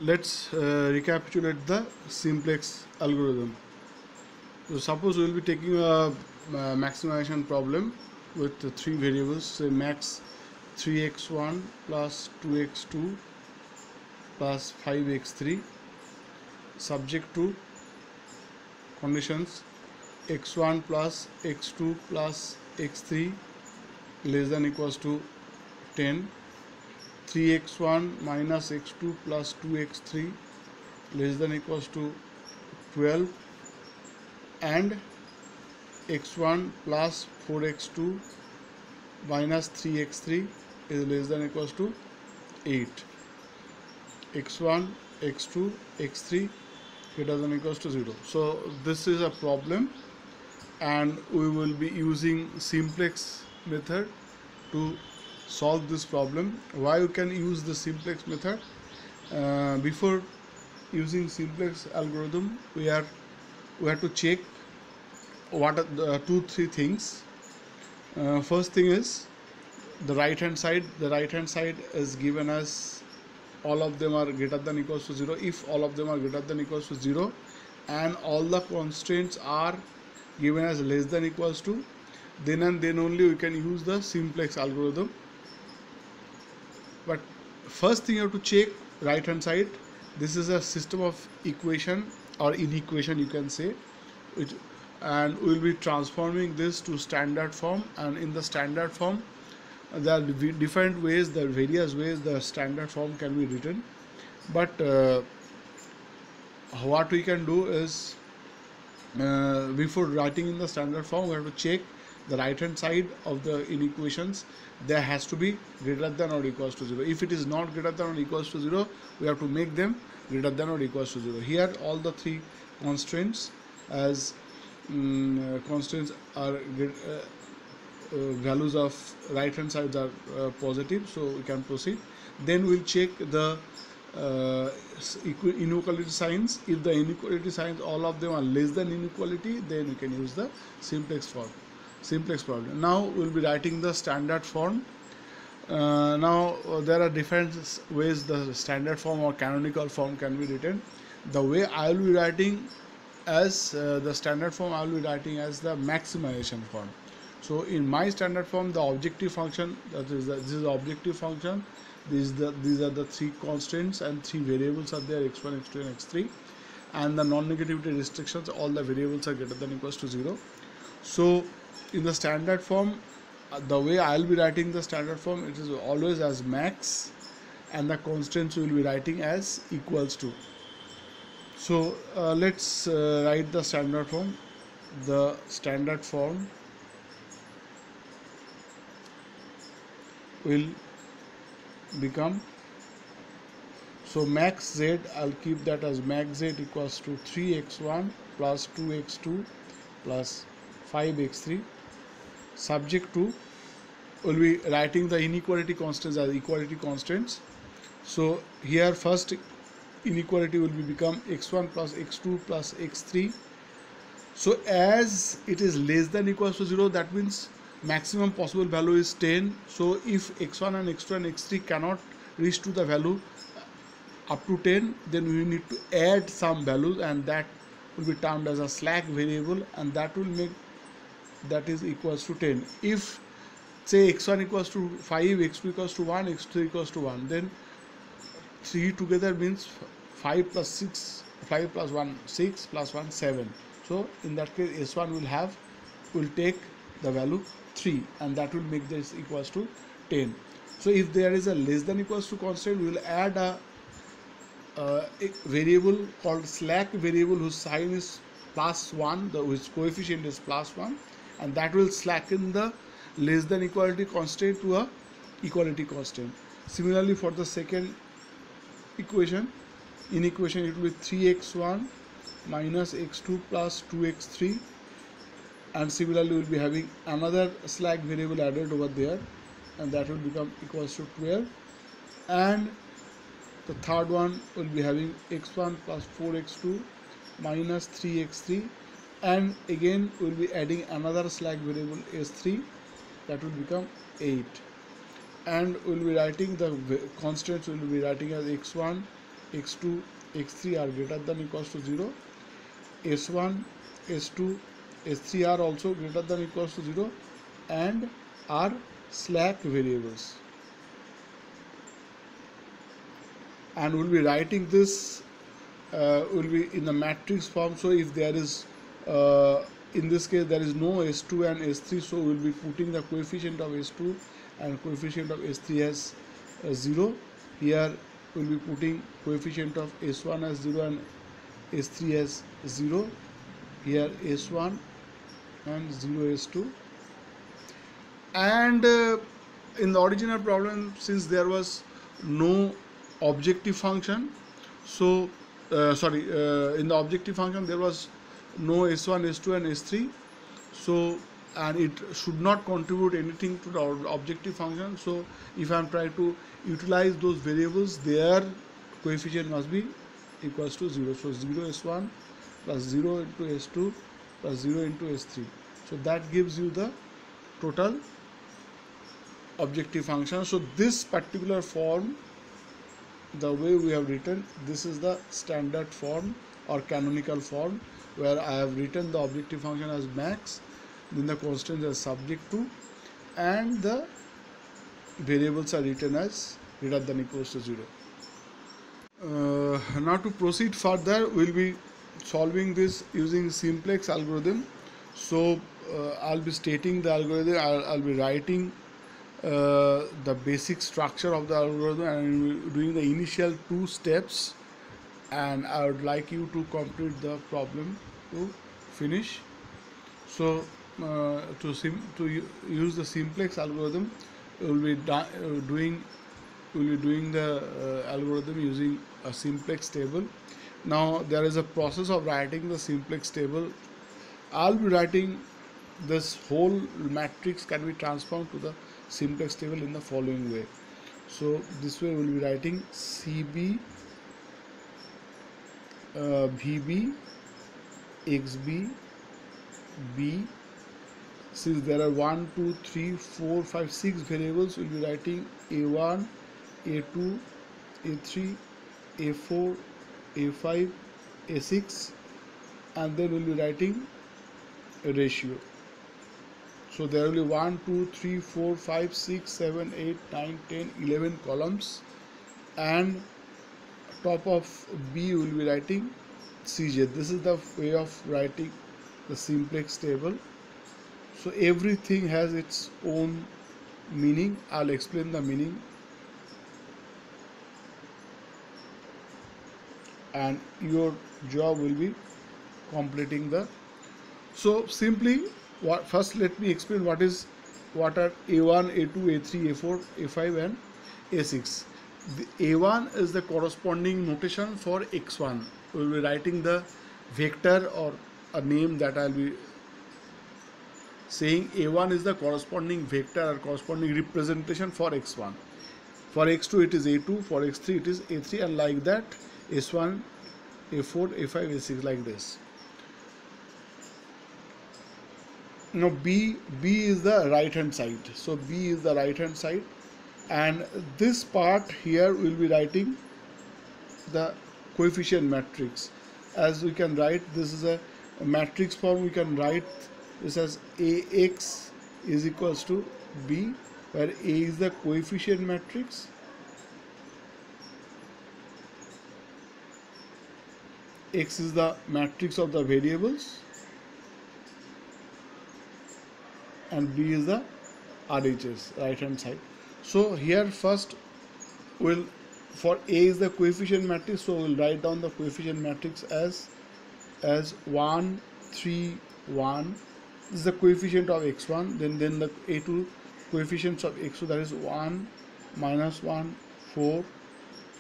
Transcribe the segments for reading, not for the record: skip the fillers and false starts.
let's recapitulate the simplex algorithm. So suppose we will be taking a maximization problem with three variables, say max 3x1 plus 2x2 plus 5x3, subject to conditions x1 plus x2 plus x3 less than equals to 10, 3x1 minus x2 plus 2x3 less than equals to 12, and x1 plus 4x2 minus 3x3 is less than equals to 8. x1, x2, x3 greater than equals to 0. So this is a problem, and we will be using simplex method to solve this problem. Why you can use the simplex method? Before using simplex algorithm, we have to check what are the 2-3 things. First thing is the right hand side. The right hand side is given as all of them are greater than equals to 0. If all of them are greater than equals to 0 and all the constraints are given as less than equals to, then and then only we can use the simplex algorithm. But first thing you have to check right hand side. This is a system of equation or inequation, you can say, and we will be transforming this to standard form. And in the standard form, there are different ways, there are various ways the standard form can be written. But what we can do is, before writing in the standard form, we have to check the right hand side of the inequations. There has to be greater than or equals to 0. If it is not greater than or equals to 0, we have to make them greater than or equals to 0. Here all the three constraints as constraints are values of right hand sides are positive, so we can proceed. Then we'll check the inequality signs. If the inequality signs all of them are less than inequality, then we can use the simplex problem. Now we'll be writing the standard form. Now there are different ways the standard form or canonical form can be written. The way I will be writing as the standard form, I will be writing as the maximization form. So in my standard form, the objective function, this is the objective function. These are the three constraints and three variables are there, x1, x2 and x3, and the non-negativity restrictions, all the variables are greater than equals to 0. So in the standard form, the way I will be writing the standard form, it is always as max, and the constraints we will be writing as equals to. So let's write the standard form. The standard form will become, so max z, I'll keep that as max z equals to 3x1 plus 2x2 plus 5x3, subject to, we'll be writing the inequality constants as equality constants. So here first inequality will be become x1 plus x2 plus x3. So as it is less than equals to 0, that means maximum possible value is 10. So if x1 and x2 and x3 cannot reach to the value up to 10, then we need to add some values, and that will be termed as a slack variable, and that will make that is equals to 10. If say x1 equals to 5, x2 equals to 1, x3 equals to 1, then 3 together means 5 plus 6, 5 plus 1 6 plus 1 7. So in that case s1 will take the value 3, and that will make this equals to 10. So if there is a less than equals to constant, we will add a variable called slack variable whose sign is plus 1, whose coefficient is plus 1, and that will slacken the less than equality constant to a equality constant. Similarly for the second equation, in equation it will be 3x1 minus x2 plus 2x3, and similarly we will be having another slack variable added over there, and that will become equals to 12, and the third one will be having x1 plus 4x2 minus 3x3, and again we will be adding another slack variable s3, that will become 8, and we will be writing the constants, we will be writing as x1 x2, x3 are greater than equals to 0. s1, s2, s3 are also greater than equals to 0 and are slack variables. And we'll be writing this will be in the matrix form. So if there is in this case there is no s2 and s3, so we'll be putting the coefficient of s2 and coefficient of s3 as 0. Here we'll be putting coefficient of s1 as 0 and s3 as 0. Here s1 and 0 s2. And in the original problem, since there was no objective function, so in the objective function there was no s1, s2 and s3, so and it should not contribute anything to the objective function. So if I am trying to utilize those variables, their coefficient must be equals to 0. So 0 s1 plus 0 into s2 plus 0 into s3. So that gives you the total objective function. So this particular form, the way we have written, this is the standard form or canonical form, where I have written the objective function as max, then the constants as subject to, and the variables are written as greater than equals to 0. Now to proceed further, we'll be solving this using simplex algorithm. So I'll be stating the algorithm, I'll be writing the basic structure of the algorithm and doing the initial 2 steps, and I would like you to complete the problem to finish. So to use the simplex algorithm, we will be doing the algorithm using a simplex table. Now there is a process of writing the simplex table. I'll be writing this whole matrix can be transformed to the simplex table in the following way. So this way we will be writing CB, VB, XB, B. Since there are 1, 2, 3, 4, 5, 6 variables, we will be writing A1, A2, A3, A4, A5, A6, and then we will be writing a ratio. So there will be 1, 2, 3, 4, 5, 6, 7, 8, 9, 10, 11 columns, and top of B will be writing CJ. This is the way of writing the simplex table. So everything has its own meaning. I'll explain the meaning, and your job will be completing the. So simply, first let me explain what are A1, A2, A3, A4, A5 and A6. The A1 is the corresponding notation for x1. We will be writing the vector or a name that I'll be saying. A1 is the corresponding vector or corresponding representation for x1. For x2 it is A2, for x3 it is A3, and like that S1, A4, A5, A6, like this. Now B is the right hand side. So B is the right hand side, and this part here we will be writing the coefficient matrix. As we can write, this is a matrix form. We can write this as AX is equals to B, where A is the coefficient matrix, X is the matrix of the variables, and B is the RHS, right hand side. So here first for A is the coefficient matrix, so we'll write down the coefficient matrix as 1, 3, 1. This is the coefficient of x1. Then the A2 coefficients of x2, that is 1, minus 1, 4.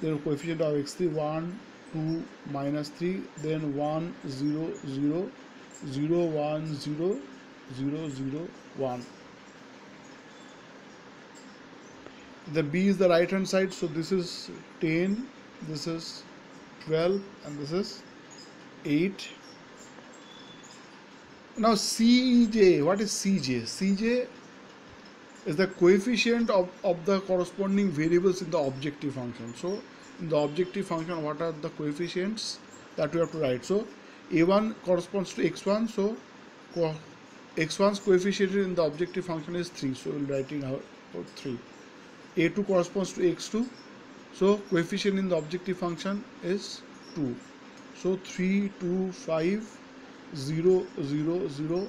Then coefficient of x3, 1, 2, minus 3. Then 1, 0, 0, 0, 1, 0, 0, 0, 1. The B is the right hand side, so this is 10, this is 12, and this is 8. Now CJ, what is CJ? CJ is the coefficient of the corresponding variables in the objective function. So in the objective function, what are the coefficients that we have to write. So a1 corresponds to x1, so x1's coefficient in the objective function is 3, so we'll writing out 3. a2 corresponds to x2, so coefficient in the objective function is 2, so 3 2 5 0 0 0.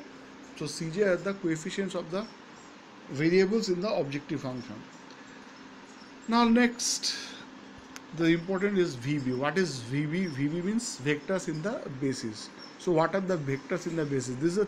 So Cj are the coefficients of the variables in the objective function. Now next, the important is VB. What is VB? VB means vectors in the basis. So what are the vectors in the basis? This is a